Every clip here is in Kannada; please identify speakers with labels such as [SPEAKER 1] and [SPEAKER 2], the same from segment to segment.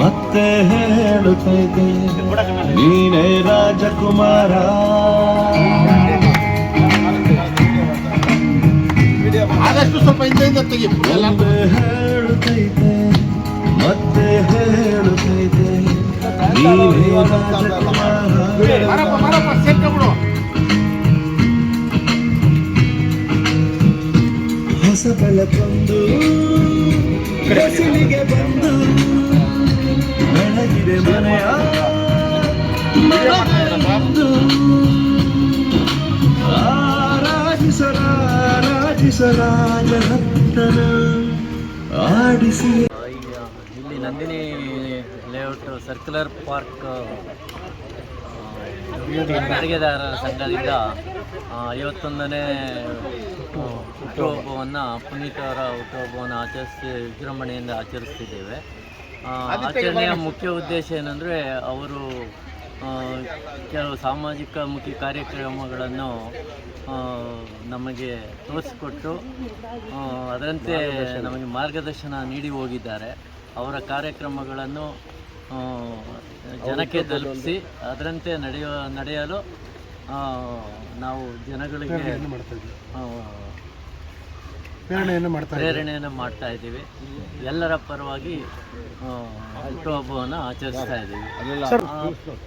[SPEAKER 1] ಮತ್ತೆ ಹೇಳುತ್ತೈತೆ ನೀನೇ ರಾಜಕುಮಾರ.
[SPEAKER 2] ಆದಷ್ಟು ಸ್ವಲ್ಪ ಹಿಂದೆಯಿಂದ ತೆಗಿ.
[SPEAKER 1] ಹೇಳುತ್ತೈತೆ ಮತ್ತೆ ಹೇಳುತ್ತೈತೆ ನೀನೇ ರಾಜಕುಮಾರ. ಹೊಸ ಬೆಳಕೊಂದು ಕಸಿಲಿಗೆ ಬಂದು ಬೆಳಗಿದೆ ಮನೆಯ ಬಂದು ರಾಜರತ್ನ ಆಡಿಸಿ.
[SPEAKER 3] ಇಲ್ಲಿ ನಂದಿನಿ ಲೇಔಟ್ ಸರ್ಕ್ಯುಲರ್ ಪಾರ್ಕ್ ತೆರಿಗೆದಾರರ ಸಂಘದಿಂದ 51ನೇ ಹುಟ್ಟುಹಬ್ಬವನ್ನು ಪುನೀತ್ ಅವರ ಹುಟ್ಟುಹಬ್ಬವನ್ನು ವಿಜೃಂಭಣೆಯಿಂದ ಆಚರಿಸ್ತಿದ್ದೇವೆ. ಆಚರಣೆಯ ಮುಖ್ಯ ಉದ್ದೇಶ ಏನಂದರೆ ಅವರು ಕೆಲವು ಸಾಮಾಜಿಕ ಮುಖಿ ಕಾರ್ಯಕ್ರಮಗಳನ್ನು ನಮಗೆ ತೋರಿಸಿಕೊಟ್ಟು ಅದರಂತೆ ನಮಗೆ ಮಾರ್ಗದರ್ಶನ ನೀಡಿ ಹೋಗಿದ್ದಾರೆ. ಅವರ ಕಾರ್ಯಕ್ರಮಗಳನ್ನು ಜನಕ್ಕೆ ತಲುಪಿಸಿ ಅದರಂತೆ ನಡೆಯಲು ನಾವು ಜನಗಳಿಗೆ ಪ್ರೇರಣೆಯನ್ನು ಮಾಡ್ತಾ ಇದ್ದೀವಿ. ಎಲ್ಲರ ಪರವಾಗಿ ಹುಟ್ಟುಹಬ್ಬವನ್ನು ಆಚರಿಸ್ತಾ ಇದ್ದೀವಿ.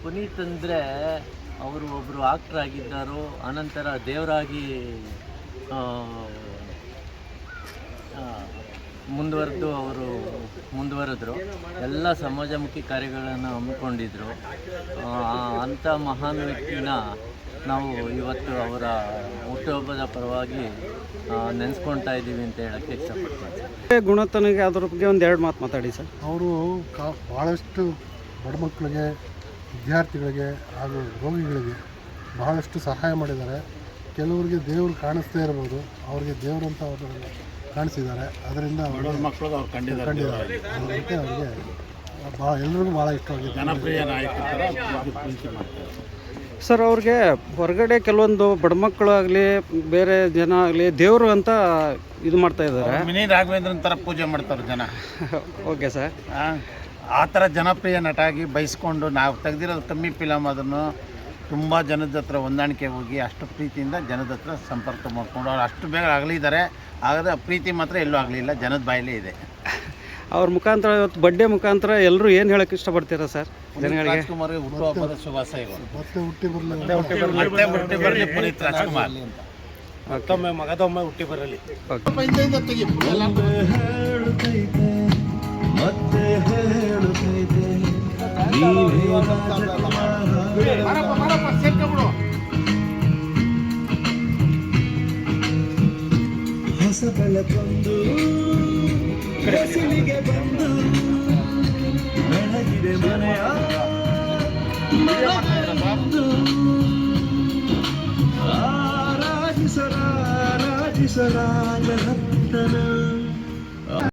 [SPEAKER 3] ಪುನೀತ್ ಅಂದರೆ ಅವರು ಒಬ್ಬರು ಆಕ್ಟರ್ ಆಗಿದ್ದರು, ಅನಂತರ ದೇವರಾಗಿ ಮುಂದುವರೆದ್ರು. ಎಲ್ಲ ಸಮಾಜಮುಖಿ ಕಾರ್ಯಗಳನ್ನು ಹಮ್ಮಿಕೊಂಡಿದ್ರು. ಅಂಥ ಮಹಾನ್ ವ್ಯಕ್ತಿನ ನಾವು ಇವತ್ತು ಅವರ ಹುಟ್ಟುಹಬ್ಬದ ಪರವಾಗಿ ನೆನೆಸ್ಕೊಳ್ತಾ ಇದ್ದೀವಿ ಅಂತ ಹೇಳೋಕ್ಕೆ ಇಷ್ಟಪಡ್ತೀನಿ.
[SPEAKER 4] ಗುಣತನಿಗೆ ಅದ್ರ ಬಗ್ಗೆ ಒಂದೆರಡು ಮಾತು ಮಾತಾಡಿ ಸರ್.
[SPEAKER 2] ಅವರು ಭಾಳಷ್ಟು ಬಡ ಮಕ್ಕಳಿಗೆ, ವಿದ್ಯಾರ್ಥಿಗಳಿಗೆ ಹಾಗೂ ರೋಗಿಗಳಿಗೆ ಬಹಳಷ್ಟು ಸಹಾಯ ಮಾಡಿದ್ದಾರೆ. ಕೆಲವರಿಗೆ ದೇವರು ಕಾಣಿಸ್ದೇ ಇರ್ಬೋದು, ಅವ್ರಿಗೆ ದೇವರಂತ ಅವ್ರನ್ನ ಕಾಣಿಸಿದ್ದಾರೆ. ಅದರಿಂದ
[SPEAKER 5] ಮಕ್ಕಳಿಗೆ ಅವ್ರು ಕಂಡಿದ್ದಾರೆ.
[SPEAKER 2] ಅದಕ್ಕೆ ಅವ್ರಿಗೆ ಎಲ್ರಿಗೂ ಭಾಳ ಇಷ್ಟವಾಗಿದೆ.
[SPEAKER 5] ಜನಪ್ರಿಯ ನಾಯಕರ ಪ್ರೀತಿ ಮಾಡ್ತಾರೆ
[SPEAKER 4] ಸರ್. ಅವ್ರಿಗೆ ಹೊರಗಡೆ ಕೆಲವೊಂದು ಬಡ ಮಕ್ಕಳು ಆಗಲಿ ಬೇರೆ ಜನ ಆಗಲಿ ದೇವರು ಅಂತ ಇದು ಮಾಡ್ತಾ ಇದ್ದಾರೆ.
[SPEAKER 5] ಮಿನಿ ರಾಘವೇಂದ್ರನ್ ಥರ ಪೂಜೆ ಮಾಡ್ತಾರೆ ಜನ.
[SPEAKER 4] Okay sir.
[SPEAKER 5] ಆ ಥರ ಜನಪ್ರಿಯ ನಟ ಆಗಿ ಬಯಸ್ಕೊಂಡು ನಾವು ತೆಗೆದಿರೋದು ಕಮ್ಮಿ ಫಿಲಮ್, ಅದನ್ನು ತುಂಬ ಜನದ ಹತ್ರ ಹೊಂದಾಣಿಕೆ ಹೋಗಿ ಅಷ್ಟು ಪ್ರೀತಿಯಿಂದ ಜನದ ಹತ್ರ ಸಂಪರ್ಕ ಮಾಡಿಕೊಂಡು ಅವ್ರು ಅಷ್ಟು ಬೇಗ ಆಗಲಿದ್ದಾರೆ. ಆದರೆ ಪ್ರೀತಿ ಮಾತ್ರ ಎಲ್ಲೂ ಆಗಲಿಲ್ಲ, ಜನದ ಬಾಯಲ್ಲೇ ಇದೆ.
[SPEAKER 4] ಅವ್ರ ಮುಖಾಂತರ ಇವತ್ತು ಬರ್ಡೇ ಮುಖಾಂತರ ಎಲ್ಲರೂ ಏನು ಹೇಳೋಕ್ಕೆ ಇಷ್ಟಪಡ್ತೀರಾ ಸರ್ ಜನಗಳಿಗೆ?
[SPEAKER 5] ರಾಜ್ಕುಮಾರ್ಗೆ ಹುಟ್ಟುಹಬ್ಬದ ಶುಭಾಶಯಗಳು.
[SPEAKER 2] ಮತ್ತೆ ಹುಟ್ಟಿ
[SPEAKER 5] ಬರಲಿ ಪುನೀತ್ ರಾಜ್ಕುಮಾರ್.
[SPEAKER 4] ಮತ್ತೊಮ್ಮೆ ಮಗದೊಮ್ಮೆ ಹುಟ್ಟಿ ಬರಲಿ.
[SPEAKER 2] ಹಿಂದೆಯಿಂದ ತೆಗಿ.
[SPEAKER 1] ಹೇಳುತ್ತೈತೆ ಮತ್ತೆ ಹೇಳುತ್ತೈತೆ ನೀನೇ ರಾಜಕುಮಾರ. ಹೊಸ ಬೆಳಕೊಂದು ಕಸಿಲಿಗೆ ಬಂದು ಬೆಳಗಿದೆ ಮನೆಯ ಬಂದು ರಾಜರತ್ನ